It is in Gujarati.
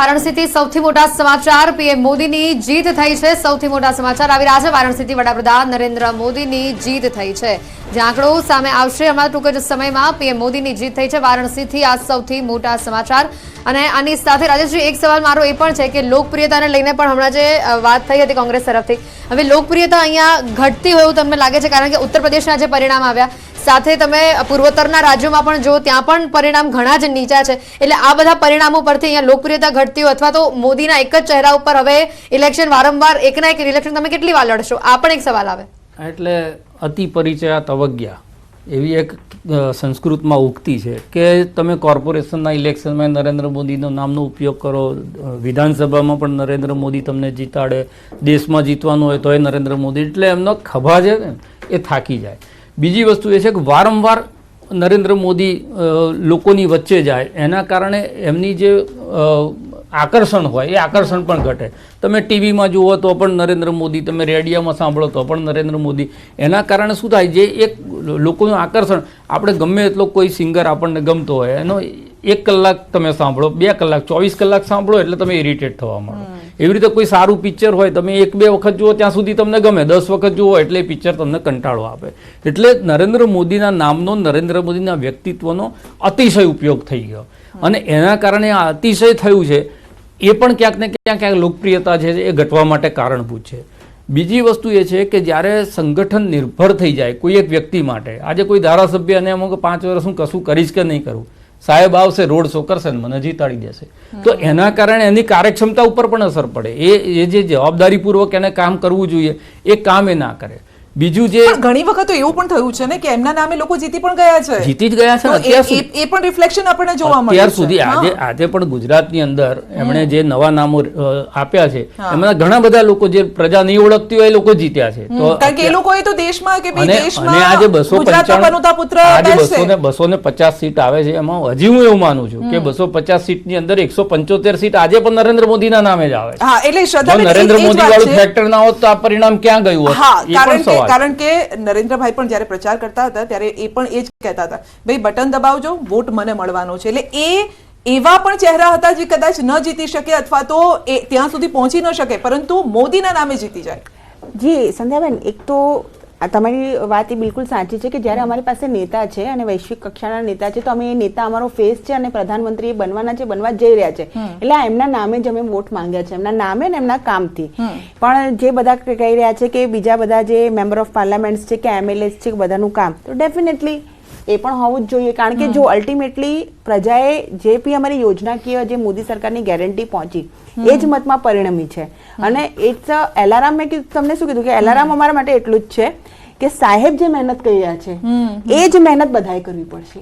વારાણસીથી સૌથી મોટા સમાચાર પીએમ મોદીની જીત થઈ છે। સૌથી મોટા સમાચાર આવી રહ્યા છે। વારાણસીથી વડાપ્રધાન નરેન્દ્ર મોદીની જીત થઈ છે। જે આંકડો સામે આવશે હમણાં ટૂંક જ સમયમાં પીએમ મોદીની જીત થઈ છે વારાણસીથી। આ સૌથી મોટા સમાચાર। અને આની સાથે રાજેશજી એક સવાલ મારો એ પણ છે કે લોકપ્રિયતાને લઈને પણ હમણાં જે વાત થઈ હતી કોંગ્રેસ તરફથી, હવે લોકપ્રિયતા અહીંયા ઘટતી હોય એવું તમને લાગે છે? કારણ કે ઉત્તર પ્રદેશના જે પરિણામ આવ્યા સાથે તમે પૂર્વોત્તરના રાજ્યોમાં પણ જો ત્યાં પણ પરિણામ ઘણા જ નીચા છે, એટલે આ બધા પરિણામો પરથી અહીંયા લોકપ્રિયતા ઘટતી હોય અથવા તો મોદીના એક જ ચહેરા ઉપર હવે ઇલેક્શન વારંવાર એકના એક ઇલેક્શન તમે કેટલી વાર લડશો? આ પણ એક સવાલ આવે। એટલે અતિ પરિચયા તવજ્ઞા એવી એક સંસ્કૃતમાં ઉક્તિ છે કે તમે કોર્પોરેશનના ઇલેક્શનમાં નરેન્દ્ર મોદીનો નામનો ઉપયોગ કરો, વિધાનસભામાં પણ નરેન્દ્ર મોદી તમને જીતાડે, દેશમાં જીતવાનું હોય તો એ નરેન્દ્ર મોદી, એટલે એમનો ખભા છે ને એ થાકી જાય। બીજી વસ્તુ એ છે કે વારંવાર નરેન્દ્ર મોદી લોકોની વચ્ચે જાય, એના કારણે એમની જે આકર્ષણ હોય એ આકર્ષણ પણ ઘટે। તમે ટીવીમાં જુઓ તો પણ નરેન્દ્ર મોદી, તમે રેડિયોમાં સાંભળો તો પણ નરેન્દ્ર મોદી, એના કારણે શું થાય, જે એક લોકોનું આકર્ષણ, આપણે ગમે એટલો કોઈ સિંગર આપણને ગમતો હોય એનો 1 કલાક તમે સાંભળો, 2 કલાક, 24 કલાક સાંભળો એટલે તમે ઇરિટેટ થવા માંડો। એવી રીતે કોઈ સારું પિક્ચર હોય તમે 1-2 વખત જુઓ ત્યાં સુધી તમને ગમે, 10 વખત જુઓ એટલે એ પિક્ચર તમને કંટાળો આપે। એટલે નરેન્દ્ર મોદીના નામનો, નરેન્દ્ર મોદીના વ્યક્તિત્વનો અતિશય ઉપયોગ થઈ ગયો અને એના કારણે આ અતિશય થયું છે એ પણ ક્યાંક ને ક્યાંક લોકપ્રિયતા છે એ ઘટવા માટે કારણભૂત છે। બીજી વસ્તુ એ છે કે જ્યારે સંગઠન નિર્ભર થઈ જાય કોઈ એક વ્યક્તિ માટે, આજે કોઈ ધારાસભ્ય અને અમુક 5 વર્ષ હું કશું કરીશ કે નહીં કરું, સાહેબ આવશે, રોડ શો કરશે ને મને જીતાડી દેશે, તો એના કારણે એની કાર્યક્ષમતા ઉપર પણ અસર પડે। એ જે જવાબદારીપૂર્વક એને કામ કરવું જોઈએ એ કામ એ ના કરે। બીજું જે ઘણી વખત તો એવું પણ થયું છે ને કે એમના નામે લોકો જીતી પણ ગયા છે, જીતી જ ગયા છે। એ પણ રિફ્લેક્શન આપણને જોવા મળે અત્યાર સુધી આજે પણ ગુજરાતની અંદર એમણે જે નવા નામો આપ્યા છે એમાં ઘણા બધા લોકો જે પ્રજા નહીં ઓળખતી હોય એ લોકો જીત્યા છે। તો કારણ કે એ લોકોએ તો દેશમાં કે અને આજે 250 સીટ આવે છે, એમાં હજી હું એવું માનું છું કે 250 સીટની અંદર 175 સીટ આજે પણ નરેન્દ્ર મોદીના નામે જ આવે છે। એટલે નરેન્દ્ર મોદી વાળું ફેક્ટર ના હોત તો આ પરિણામ ક્યાં ગયું હોત? કારણ કે નરેન્દ્રભાઈ પણ જ્યારે પ્રચાર કરતા હતા ત્યારે એ પણ એ જ કહેતા હતા, ભાઈ બટન દબાવજો, વોટ મને મળવાનો છે। એટલે એ એવા પણ ચહેરા હતા જે કદાચ ન જીતી શકે અથવા તો એ ત્યાં સુધી પહોંચી ન શકે, પરંતુ મોદીના નામે જીતી જાય। જી સંધ્યાબેન, એક તો તમારી વાત એ બિલકુલ સાચી છે કે જ્યારે અમારી પાસે નેતા છે અને વૈશ્વિક કક્ષાના નેતા છે તો અમે એ નેતા અમારો ફેસ છે અને પ્રધાનમંત્રી બનવાના છે, બનવા જઈ રહ્યા છે, એટલે એમના નામે જ અમે વોટ માંગ્યા છે, એમના નામે ને એમના કામથી। પણ જે બધા કહી રહ્યા છે કે બીજા બધા જે મેમ્બર ઓફ પાર્લામેન્ટ છે કે એમએલએસ છે બધાનું કામ, તો ડેફિનેટલી એ પણ હોવું જ જોઈએ। કારણ કે જો અલ્ટિમેટલી પ્રજાએ જે બી અમારી યોજનાકીય જે મોદી સરકારની ગેરંટી પહોંચી એ જ મતમાં પરિણમી છે। અને ઇટ્સ એલાર્મ, મેં તમને શું કીધું કે એલાર્મ અમારા માટે એટલું જ છે કે સાહેબ જે મહેનત કરી રહ્યા છે એ જ મહેનત બધાએ કરવી પડશે।